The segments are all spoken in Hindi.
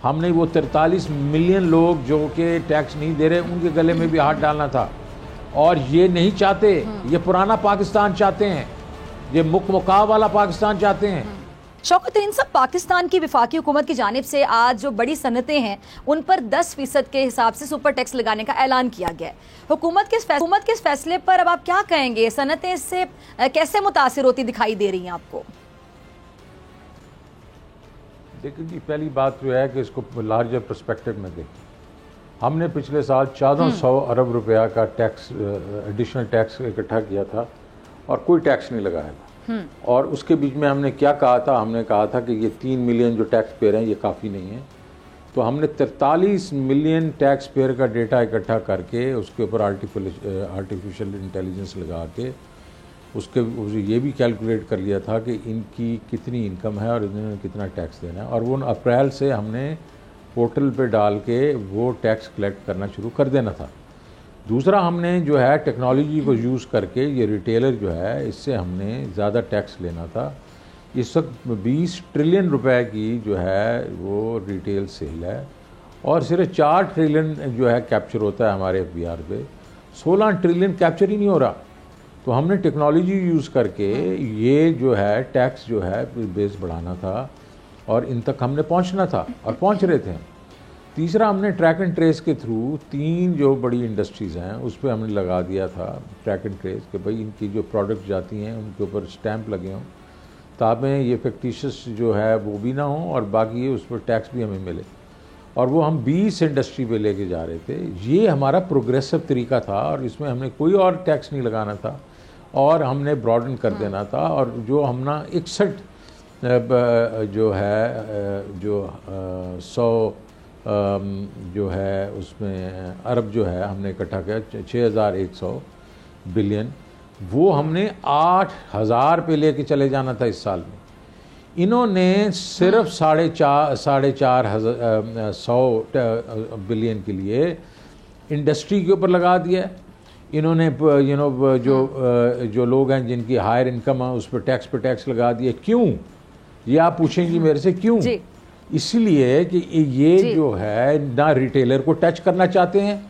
हमने वो 43 मिलियन लोग जो कि टैक्स नहीं दे रहे उनके गले में भी हाथ डालना था। और ये नहीं चाहते, ये पुराना पाकिस्तान चाहते हैं, ये मुकाम वाला पाकिस्तान चाहते हैं। शौकत तरीन साहब, पाकिस्तान की वफाकी हुकूमत की जानिब से आज जो बड़ी सनतें हैं उन पर 10% के हिसाब से सुपर टैक्स लगाने का ऐलान किया गया है। हुकूमत के इस फैसले पर अब आप क्या कहेंगे? सनतें इससे कैसे मुतासिर होती दिखाई दे रही हैं आपको? देखिए जी, पहली बात जो है कि इसको लार्जर पर्सपेक्टिव में देखें। हमने पिछले साल 1400 अरब रुपया का टैक्स, एडिशनल टैक्स इकट्ठा किया था और कोई टैक्स नहीं लगाया था। और उसके बीच में हमने क्या कहा था? हमने कहा था कि ये 3 मिलियन जो टैक्स पेयर हैं ये काफ़ी नहीं है। तो हमने 43 मिलियन टैक्स पेयर का डेटा इकट्ठा करके उसके ऊपर आर्टिफिशियल इंटेलिजेंस लगा के उसके ये भी कैलकुलेट कर लिया था कि इनकी कितनी इनकम है और इन्होंने कितना टैक्स देना है। और वो अप्रैल से हमने पोर्टल पे डाल के वो टैक्स कलेक्ट करना शुरू कर देना था। दूसरा, हमने जो है टेक्नोलॉजी को यूज़ करके ये रिटेलर जो है इससे हमने ज़्यादा टैक्स लेना था। इस वक्त 20 ट्रिलियन रुपए की जो है वो रिटेल सेल है और सिर्फ 4 ट्रिलियन जो है कैप्चर होता है हमारे FBR पे, 16 ट्रिलियन कैप्चर ही नहीं हो रहा। तो हमने टेक्नोलॉजी यूज़ करके ये जो है टैक्स जो है बेस बढ़ाना था और इन तक हमने पहुंचना था और पहुंच रहे थे। तीसरा, हमने ट्रैक एंड ट्रेस के थ्रू 3 जो बड़ी इंडस्ट्रीज़ हैं उस पर हमने लगा दिया था ट्रैक एंड ट्रेस कि भाई इनकी जो प्रोडक्ट जाती हैं उनके ऊपर स्टैंप लगे हों ताकि ये फैक्टिशियस जो है वो भी ना हो और बाकी ये उस पर टैक्स भी हमें मिले। और वो हम 20 इंडस्ट्री पे लेके जा रहे थे। ये हमारा प्रोग्रेसिव तरीका था और इसमें हमने कोई और टैक्स नहीं लगाना था और हमने ब्रॉडन कर देना था। और जो हमने 61 जो है जो 100 जो है उसमें अरब जो है हमने इकट्ठा किया 6100 बिलियन, वो हमने 8000 पे लेके चले जाना था इस साल में। इन्होंने सिर्फ 450 बिलियन के लिए इंडस्ट्री के ऊपर लगा दिया। इन्होंने जो लोग हैं जिनकी हायर इनकम है उस पर टैक्स लगा दिया। क्यों? ये आप पूछेंगी मेरे से क्यों? इसलिए कि ये जो है ना रिटेलर को टच करना चाहते हैं,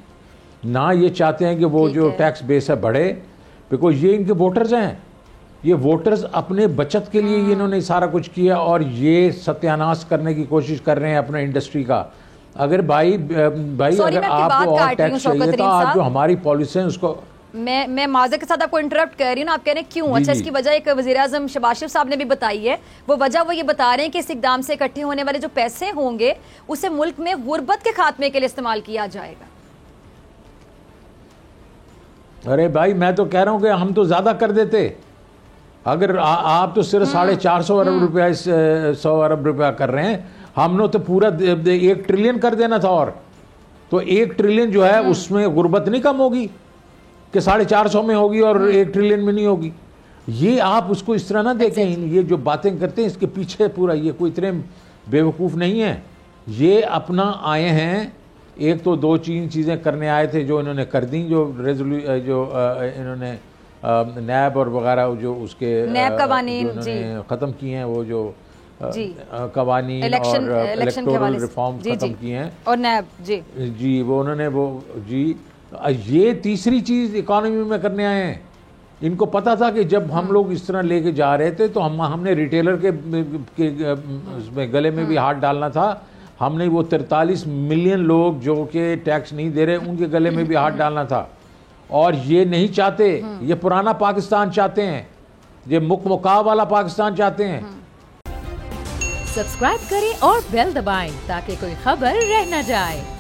ना ये चाहते हैं कि वो जो टैक्स बेस है बढ़े, बिकॉज ये इनके वोटर्स हैं। ये वोटर्स अपने बचत के लिए इन्होंने सारा कुछ किया और ये सत्यानाश करने की कोशिश कर रहे हैं अपने इंडस्ट्री का। अगर भाई अगर आपको और टैक्स चाहिए तो आप जो हमारी पॉलिसी है उसको मैं माज़रत के साथ आपको इंटरप्ट कर रही हूँ ना, आप कह रहे हैं क्यों? अच्छा, इसकी वजह एक वज़ीर-ए-आज़म शहबाज शरीफ साहब ने भी बताई है। वो ये बता रहे हैं कि इस इक़दाम से इकट्ठे होने वाले जो पैसे होंगे उसे मुल्क में गुर्बत के खात्मे के लिए इस्तेमाल किया जाएगा। अरे भाई, मैं तो कह रहा हूँ कि हम तो ज्यादा कर देते। अगर आप तो सिर्फ 450 अरब रुपया 100 अरब रुपया कर रहे हैं, हमने तो पूरा 1 ट्रिलियन कर देना था। और तो 1 ट्रिलियन जो है उसमें गुर्बत नहीं कम होगी कि 450 में होगी और 1 ट्रिलियन में नहीं होगी। ये आप उसको इस तरह ना देखें। ये जो बातें करते हैं इसके पीछे पूरा ये कोई इतने बेवकूफ़ नहीं है। ये अपना आए हैं, एक तो 2-3 चीज़ें करने आए थे जो इन्होंने कर दी, जो इन्होंने नैब और वगैरह जो उसके इन्होंने ख़त्म किए हैं, वो जो कवानीन और इलेक्टोरल रिफॉर्म ख़त्म किए हैं और नैब जी वो उन्होंने वो जी। ये तीसरी चीज़ इकॉनमी में करने आए हैं। इनको पता था कि जब हम लोग इस तरह लेके जा रहे थे तो हमने रिटेलर के उसमें गले में भी हाथ डालना था। हमने वो 43 मिलियन लोग जो कि टैक्स नहीं दे रहे उनके गले में भी हाथ डालना था। और ये नहीं चाहते, ये पुराना पाकिस्तान चाहते हैं, ये मुकाम वाला पाकिस्तान चाहते हैं। सब्सक्राइब करें और बेल दबाएं ताकि कोई खबर रह न जाए।